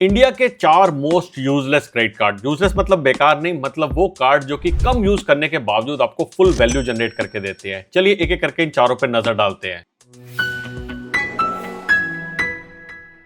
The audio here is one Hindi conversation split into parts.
इंडिया के 4 most useless credit card. Useless मतलब बेकार नहीं, मतलब वो कार्ड जो कि कम यूज करने के बावजूद आपको फुल वैल्यू जनरेट करके देते हैं। चलिए एक एक करके इन चारों पे नजर डालते हैं।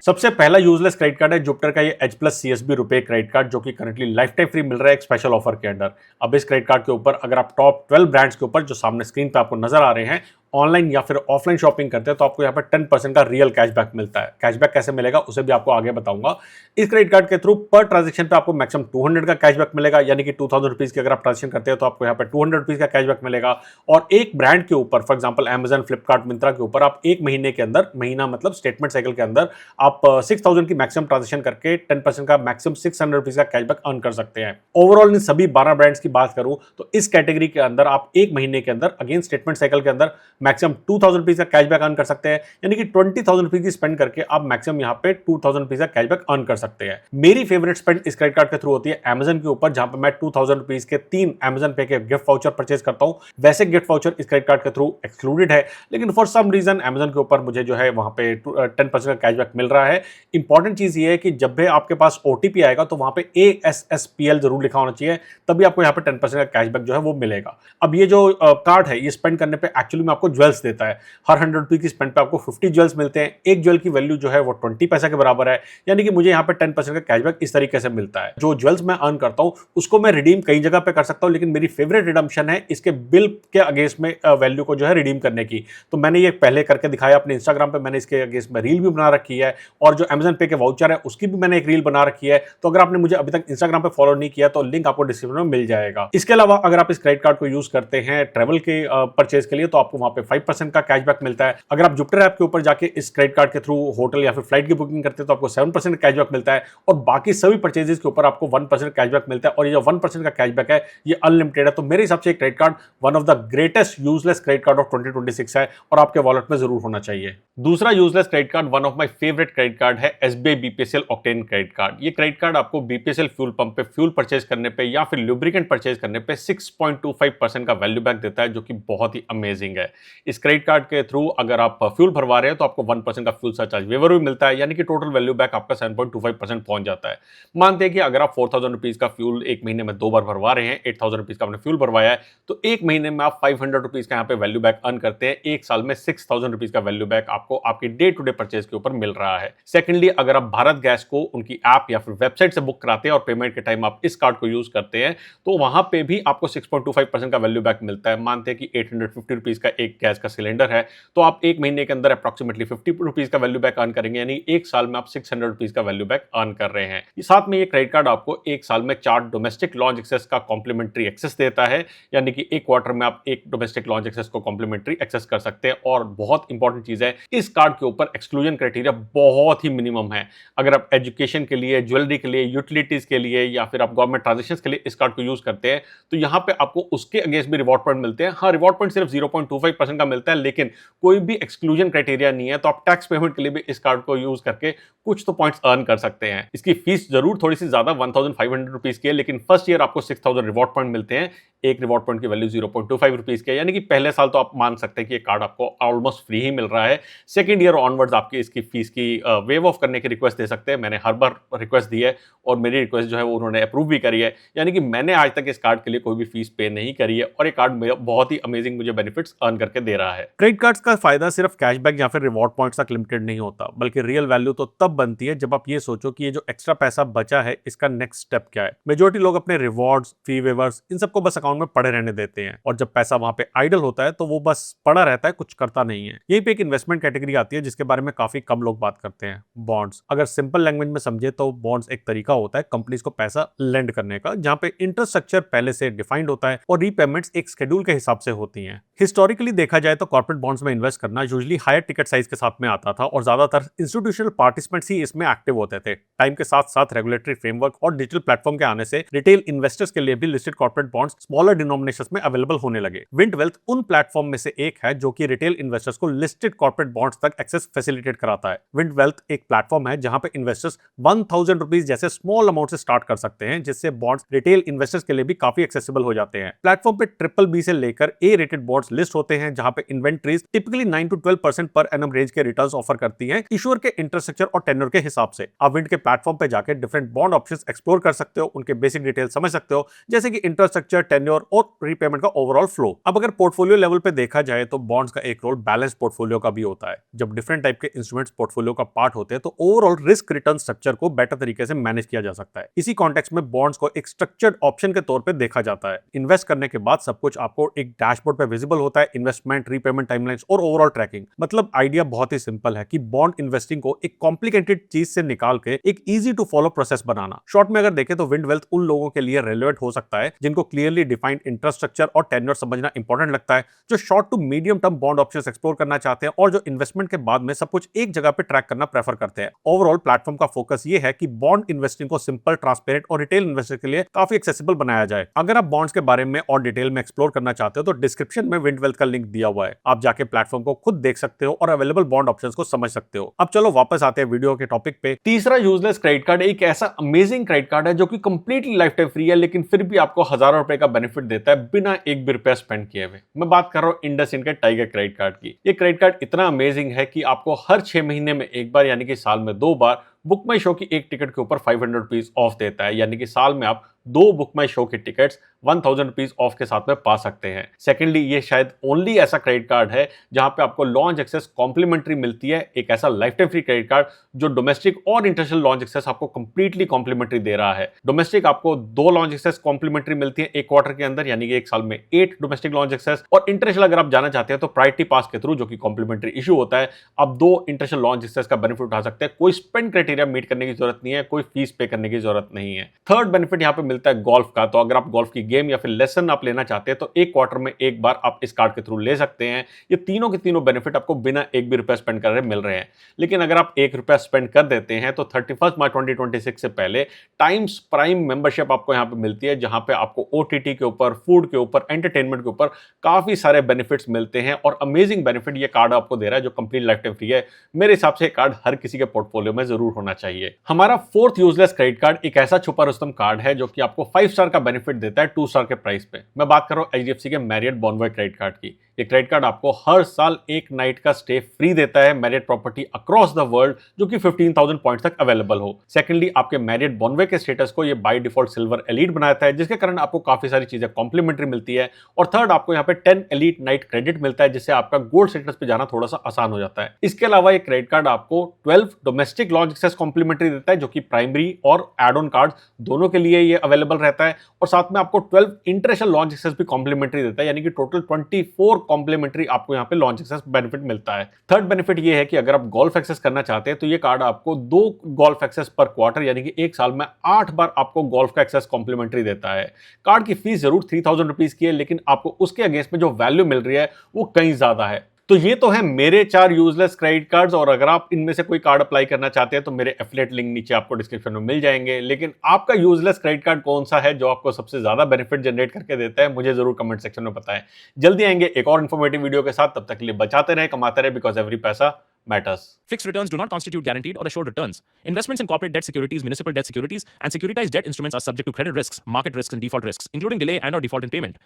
सबसे पहला यूजलेस क्रेडिट कार्ड है जुपिटर का ये H+ CSB रुपए क्रेडिट कार्ड, जो कि करंटली लाइफ टाइम फ्री मिल रहा है एक स्पेशल ऑफर के अंडर। अब इस क्रेडिट कार्ड के ऊपर अगर आप टॉप 12 ब्रांड्स के ऊपर जो सामने स्क्रीन पे आपको नजर आ रहे हैं ऑनलाइन या फिर ऑफलाइन शॉपिंग करते हैं तो आपको यहाँ पर 10% का रियल कैशबैक मिलता है। कैशबैक कैसे मिलेगा उसे भी आपको आगे बताऊंगा। इस क्रेडिट कार्ड के थ्रू पर ट्रांजेक्शन पे आपको मैक्सिमम 200 का कैशबैक मिलेगा, यानी कि 2000 रुपीज की अगर आप ट्रांजेक्शन करते हैं तो आपको यहाँ पर 200 रुपीज का कैशबैक मिलेगा। और एक ब्रांड के ऊपर for example Amazon, Flipkart, Myntra के ऊपर आप एक महीने के अंदर, महीना मतलब स्टेटमेंट साइकिल के अंदर आप 6000 की मैक्सिमम ट्रांजेक्शन करके 10% का मैक्सिमम 600 रुपीज का कैशबैक अर्न कर सकते हैं। ओवरऑल इन सभी 12 ब्रांड्स की बात करूं तो इस कैटेगरी के अंदर आप एक महीने के अंदर अगेन स्टेटमेंट साइकिल के अंदर मैक्सिमम 2000 रुपीज का कैशबैक अर्न कर सकते हैं, यानी कि 20,000 रुपीज की स्पेंड करके आप मैक्सिमम यहाँ पे 2000 रुपीज का कैशबैक अर्न कर सकते हैं। मेरी फेवरेट स्पेंड इस क्रेडिट कार्ड के थ्रू होती है अमेजन के ऊपर, जहां पे मैं 2000 रुपीज के 3 अमेजन पे के गिफ्ट वाउचर परचेज करता हूं। वैसे गिफ्ट वाउचर इस क्रेडिट कार्ड के थ्रू एक्सक्लूडेड है, लेकिन फॉर सम रीजन अमेजन के ऊपर मुझे जो है वहां पे 10% का कैशबैक मिल रहा है। इंपॉर्टेंट चीज ये है कि जब भी आपके पास ओटीपी आएगा तो वहां पे ASSPL जरूर लिखा होना चाहिए, तभी आपको यहाँ पे 10% का कैशबैक जो है वो मिलेगा। अब ये जो कार्ड है ये स्पेंड करने पे एक्चुअली में आपको ज्वेल्स देता है। हर 100 रुपीज की स्पेंड पे आपको 50 ज्वेल्स मिलते हैं। एक ज्वेल की वैल्यू जो है वो 20 पैसा के बराबर है, यानी कि मुझे यहाँ पे 10% का कैशबैक इस तरीके से मिलता है। जो ज्वेल्स मैं अर्न करता हूँ उसको मैं रिडीम कई जगह पे कर सकता हूँ, लेकिन मेरी फेवरेट रिडम्पशन है इसके बिल के अगेंस्ट में वैल्यू को जो है रिडीम करने की। तो मैंने ये पहले करके दिखाया अपने इंस्टाग्राम पे, मैंने इसके अगेंस्ट में रील भी बना रखी है, और जो अमेजन पे के वाउचर है उसकी भी मैंने एक रील बना रखी है। तो अगर आपने मुझे अभी तक इंस्टाग्राम पे फॉलो नहीं किया तो लिंक आपको डिस्क्रिप्शन में मिल जाएगा। इसके अलावा अगर आप इस क्रेडिट कार्ड को यूज करते हैं ट्रेवल के परचेज के लिए तो आपको वहां पे 5% का कैशबैक मिलता है। अगर आप जुपिटर ऐप के ऊपर जाके इस क्रेडिट कार्ड के थ्रू होटल या फिर फ्लाइट की बुकिंग करते हैं तो आपको 7% का कैशबैक मिलता है, और बाकी सभी परचेजेस के ऊपर आपको 1% कैशबैक मिलता है। और ये जो 1% का कैशबैक है ये अनलिमिटेड है। तो मेरे हिसाब से ये credit card one of the greatest useless credit card of 2026 है और आपके वॉलेट में जरूर होना चाहिए। दूसरा useless credit card one of my favourite credit card है SBI BPCL octane credit card. ये क्रेडिट कार्ड आपको BPCL फ्यूल पंप पे फ्यूल परचेज करने पे या फिर लुब्रिकेंट परचेज करने पे 6.25% का वैल्यू बैक देता है, जो कि बहुत ही अमेजिंग है। इस क्रेडिट कार्ड के थ्रू अगर आप फ्यूल भरवा रहे हैं तो आपको 1% का फ्यूल सरचार्ज वेवर भी मिलता है, यानी कि टोटल वैल्यू बैक आपका 7.25% पहुंच जाता है। मानते हैं कि अगर आप 4000 रुपीज का फ्यूल एक महीने में 2 बार भरवा रहे हैं, 8000 रुपीज का आपने फ्यूल भरवाया है, तो एक महीने में आप 500 रुपीज का यहाँ पे वैल्यू बैक अर्न करते हैं। एक साल में 6000 रुपीज का वैल्यू बैक आपको आपकी डे टू डे परचेज के ऊपर मिल रहा है। सेकेंडली, अगर आप भारत गैस को उनकी ऐप या फिर वेबसाइट से बुक कराते हैं और पेमेंट के टाइम आप इस कार्ड को यूज करते हैं तो वहां पे भी आपको 6.25% का वैल्यू बैक मिलता है। मानते हैं कि 850 रुपीज का एक गैस का सिलेंडर है, तो आप एक महीने के अंदर अप्रॉक्सिमेटली 50 रुपीज का वैल्यू बैक अर्न करेंगे, यानी एक साल में आप 600 रुपीज का वैल्यू बैक अर्न कर रहे हैं। साथ में ये क्रेडिट कार्ड आपको एक साल में 4 डोमेस्टिक लॉन्च एक्सेस का कॉम्प्लीमेंट्री एक्सेस देता है, यानी कि एक क्वार्टर में आप एक डोमेस्टिक लॉन्च एक्सेस को कॉम्प्लीमेंट्री एक्सेस कर सकते हैं। और बहुत इंपॉर्टेंट चीज है, इस कार्ड के ऊपर एक्सक्लूजन क्राइटेरिया बहुत ही मिनिमम है। अगर आप एजुकेशन के लिए, ज्वेलरी के लिए, यूटिलिटीज के लिए या फिर आप गवर्नमेंट ट्रांजेक्शंस के लिए इस कार्ड को यूज करते हैं तो यहां पे आपको उसके अगेंस्ट भी रिवॉर्ड पॉइंट मिलते हैं। हाँ, रिवॉर्ड पॉइंट सिर्फ 0.25% का मिलता है, लेकिन कोई भी एक्सक्लूजन क्राइटेरिया नहीं है, तो आप टैक्स पेमेंट के लिए भी इस कार्ड को यूज करके कुछ तो पॉइंट्स अर्न कर सकते हैं। इसकी फीस जरूर थोड़ी सी ज्यादा 1500 रुपीज की है, लेकिन फर्स्ट ईयर आपको 6000 रिवॉर्ड पॉइंट मिलते हैं। एक रिवॉर्ड पॉइंट की वैल्यू 0.25 रुपीज की है, यानी कि पहले साल तो आप मान सकते हैं कि ये कार्ड आपको ऑलमोस्ट फ्री ही मिल रहा है। सेकंड ईयर ऑनवर्ड्स आपकी इसकी फीस की वेव ऑफ करने की रिक्वेस्ट दे सकते हैं। मैंने हर बार रिक्वेस्ट दी है और मेरी रिक्वेस्ट जो है वो उन्होंने अप्रूव भी करी है, यानी कि मैंने आज तक इस कार्ड के लिए कोई भी फीस पे नहीं करी है और ये कार्ड बहुत ही अमेजिंग मुझे बेनिफिट्स अर्न करके दे रहा है। क्रेडिट कार्ड्स का फायदा सिर्फ कैशबैक या फिर रिवॉर्ड पॉइंट्स तक लिमिटेड नहीं होता, बल्कि रियल वैल्यू तो तब बनती है जब आप ये सोचो कि ये जो एक्स्ट्रा पैसा बचा है इसका नेक्स्ट स्टेप क्या है। मेजॉरिटी लोग अपने रिवॉर्ड्स, फी वेवर्स, इन सबको बस अकाउंट में पड़े रहने देते हैं, और जब पैसा वहां पे आइडल होता है तो वो बस पड़ा रहता है, कुछ करता नहीं है। यहीं पे एक इन्वेस्टमेंट कैटेगरी आती है जिसके बारे में काफी कम लोग बात करते हैं, बॉन्ड्स। अगर सिंपल लैंग्वेज में समझे तो बॉन्ड्स एक तरीका होता है कंपनीज को पैसा लेंड करने का, जहां पे इंटरेस्ट स्ट्रक्चर पहले से डिफाइंड होता है और रीपेमेंट्स एक शेड्यूल के हिसाब से होती हैं। हिस्टोरिकली देखा जाए तो कॉर्पोरेट बॉन्ड्स में इन्वेस्ट करना यूजुअली हायर टिकट साइज के साथ में आता था और ज्यादातर इंस्टीट्यूशनल पार्टिसिपेंट्स ही इसमें एक्टिव होते थे। टाइम के साथ साथ रेगुलेटरी फ्रेमवर्क और डिजिटल प्लेटफॉर्म के आने से रिटेल इन्वेस्टर्स के लिए भी listed corporate bonds smaller denominations में अवेलेबल होने लगे। विंट वेल्थ उन प्लेटफॉर्म में से एक है जो कि रिटेल इन्वेस्टर्स को लिस्टेड कॉर्पोरेट बॉन्ड्स तक एक्सेस फैसिलिटेट कराता है। विंट वेल्थ एक प्लेटफॉर्म है जहां पे इन्वेस्टर्स 1000 रुपीज जैसे स्मॉल अमाउंट से स्टार्ट कर सकते हैं, जिससे बॉन्ड्स रिटेल इन्वेस्टर्स के लिए भी काफी एक्सेसिबल हो जाते हैं। प्लेटफॉर्म पे BBB से लेकर A rated bonds reports list होते हैं जहां पे inventories typically 9 to 12% per annum range के रिटर्न्स ऑफर करती हैं इशूअर के इंफ्रास्ट्रक्चर और टेन्योर के हिसाब से। आप विंड के प्लेटफॉर्म पे जाकर डिफरेंट बॉन्ड ऑप्शंस एक्सप्लोर कर सकते हो, उनके बेसिक डिटेल समझ सकते हो जैसे कि इंफ्रास्ट्रक्चर, टेन्योर और रीपेमेंट का ओवरऑल फ्लो। अब अगर पोर्टफोलियो लेवल पे देखा जाए तो बॉन्ड्स का एक रोल बैलेंस पोर्टफोलियो का भी होता है। जब डिफरेंट टाइप के इंस्ट्रूमेंट्स पोर्टफोलियो का पार्ट होते हैं तो ओवरऑल रिस्क रिटर्न स्ट्रक्चर को बेटर तरीके से मैनेज किया जा सकता है। इसी कॉन्टेक्स्ट में बॉन्ड्स को एक स्ट्रक्चर्ड ऑप्शन के तौर पे देखा जाता है। इन्वेस्ट करने के बाद सब कुछ आपको एक डैशबोर्ड पे विजिबल होता है, इन्वेस्टमेंट, रीपेमेंट टाइमलाइंस और ओवरऑल ट्रैकिंग। मतलब आइडिया बहुत ही सिंपल है कि बॉन्ड इन्वेस्टिंग को एक कॉम्प्लिकेटेड चीज से निकाल के एक इजी टू फॉलो प्रोसेस बनाना। शॉर्ट में अगर देखें तो विंड वेल्थ उन लोगों के लिए रेलेवेंट हो सकता है जिनको क्लियरली डिफाइंड इंफ्रास्ट्रक्चर और टेन्योर समझना इंपॉर्टेंट लगता है, जो short to medium term bond options explore करना चाहते हैं और जो इन्वेस्टमेंट के बाद में सब कुछ एक जगह पे ट्रैक करना प्रेफर करते हैं। ओवरऑल प्लेटफॉर्म का फोकस ये है कि बॉन्ड इन्वेस्टिंग को सिंपल, ट्रांसपेरेंट और रिटेल इन्वेस्टर के लिए काफी एक्सेसिबल बनाया जाए। अगर आप बॉन्ड्स के बारे में और डिटेल में एक्सप्लोर करना चाहते हो तो डिस्क्रिप्शन में विंड वेल्थ का लिंक दिया हुआ है, आप जाके प्लेटफॉर्म को खुद देख सकते हो और अवेलेबल बॉन्ड ऑप्शंस को समझ सकते हो। अब चलो वापस आते हैं वीडियो के टॉपिक पे। तीसरा यूजलेस क्रेडिट कार्ड एक ऐसा अमेजिंग क्रेडिट कार्ड है जो कि कंप्लीटली लाइफ टाइम फ्री है, लेकिन फिर भी आपको हजारों रुपए का बेनिफिट देता है बिना एक भी रुपया स्पेंड किए हुए। मैं बात कर रहा हूं इंडसइंड के टाइगर क्रेडिट कार्ड की। ये क्रेडिट कार्ड इतना अमेजिंग है कि आपको हर 6 महीने में एक बार यानी कि साल में 2 बार बुक माई शो की एक टिकट के ऊपर 500 रुपीज ऑफ देता है, यानी कि साल में आप 2 बुक माई शो की टिकट्स 1000 रुपीज ऑफ के साथ में पा सकते हैं। सेकेंडली, ये शायद ओनली ऐसा क्रेडिट कार्ड है जहां पे आपको लॉन्च एक्सेस कॉम्प्लीमेंट्री मिलती है, एक ऐसा life time free credit card जो डोमेस्टिक और इंटरनेशनल लॉन्च एक्सेस आपको कंप्लीटली कॉम्प्लीमेंट्री दे रहा है। डोमेस्टिक आपको 2 लॉन्च एक्सेस कॉम्प्लीमेंट्री मिलती है एक क्वार्टर के अंदर, यानी कि एक साल में 8 डोमेस्टिक लॉन्च एक्सेस, और इंटरनेशनल अगर आप जाना चाहते हैं तो प्रायोरिटी पास के थ्रू, जो कि कॉम्प्लीमेंट्री इशू होता है, आप 2 इंटरनेशनल लॉन्च एक्सेस का बेनिफिट उठा सकते हैं। कोई स्पेंड क्राइटेरिया मीट करने की जरूरत नहीं है, कोई फीस पे करने की जरूरत नहीं है। थर्ड बेनिफिट यहां पे मिलता है गोल्फ का। तो अगर आप गोल्फ की गेम या फिर लेसन आप लेना चाहते हैं तो एक क्वार्टर में एक बार आप इस कार्ड के थ्रू ले सकते हैं। ये तीनों के तीनों बेनिफिट आपको बिना एक भी रुपया स्पेंड कर रहे मिल रहे हैं। लेकिन अगर आप 1 रुपया स्पेंड कर देते हैं तो 31 मार्च 2026 से पहले टाइम्स प्राइम मेंबरशिप आपको यहां पे मिलती है, जहां पे आपको ओटीटी के ऊपर, फूड के ऊपर, एंटरटेनमेंट के ऊपर काफी सारे बेनिफिट्स मिलते हैं। और अमेजिंग बेनिफिट ये कार्ड आपको दे रहा है जो कंप्लीट लाइफ टाइम फ्री है। मेरे हिसाब से कार्ड हर किसी के पोर्टफोलियो में जरूर होना चाहिए। हमारा फोर्थ यूजलेस क्रेडिट कार्ड एक ऐसा छुपा रुस्तम कार्ड है जो कि आपको 5 स्टार का बेनिफिट देता है 2 स्टार के प्राइस पे। मैं बात कर रहा हूं एचडीएफसी के मैरियट बॉनवॉय क्रेडिट कार्ड की। ये क्रेडिट कार्ड आपको हर साल एक नाइट का स्टे फ्री देता है Marriott property across the world, जो कि 15,000 पॉइंट्स तक अवेलेबल हो। सेकंडली, आपके मैरियट बॉनवॉय के स्टेटस को ये बाय डिफॉल्ट सिल्वर एलीट बनाता है, जिसके कारण आपको काफी सारी चीजें कॉम्प्लीमेंट्री मिलती है। और थर्ड, आपको यहाँ पे 10 एलीट नाइट क्रेडिट मिलता है, जिससे आपका गोल्ड स्टेटस पे जाना थोड़ा सा आसान हो जाता है। इसके अलावा ये क्रेडिट कार्ड आपको 12 डोमेस्टिक लॉन्च एक्सेस कॉम्प्लीमेंट्री देता है, जो कि प्राइमरी और एड ऑन कार्ड दोनों के लिए ये अवेलेबल रहता है। और साथ में आपको 12 इंटरनेशनल लॉन्च एक्सेस भी कॉम्प्लीमेंट्री देता है, यानी कि टोटल 24 कॉम्प्लीमेंट्री आपको यहाँ पे लॉन्च एक्सेस बेनिफिट मिलता है। थर्ड बेनिफिट ये है कि अगर आप गोल्फ एक्सेस करना चाहते हैं तो ये कार्ड आपको 2 गोल्फ एक्सेस पर क्वार्टर, यानी कि एक साल में 8 बार आपको गोल्फ का एक्सेस कॉम्प्लीमेंट्री देता है। कार्ड की फीस जरूर 3000 रुपीज की है, लेकिन आपको उसके अगेंस्ट में जो वैल्यू मिल रही है वो कहीं ज्यादा है। तो ये तो है मेरे 4 यूजलेस क्रेडिट कार्ड्स, और अगर आप इनमें से कोई कार्ड अप्लाई करना चाहते हैं तो मेरे एफिलिएट लिंक नीचे आपको डिस्क्रिप्शन में मिल जाएंगे। लेकिन आपका यूजलेस क्रेडिट कार्ड कौन सा है जो आपको सबसे ज्यादा बेनिफिट जनरेट करके देता है, मुझे जरूर कमेंट सेक्शन में बताएं। जल्दी आएंगे एक और इन्फॉर्मेटिव वीडियो के साथ, तब तक के लिए बचाते रहे, कमाते रहे, बिकॉज एवरी पैसा matters. Fixed returns do not constitute guaranteed or assured returns. Investments in corporate debt securities, municipal debt securities, and securitized debt instruments are subject to credit risks, market risks, and default risks, including delay and/or default in payment.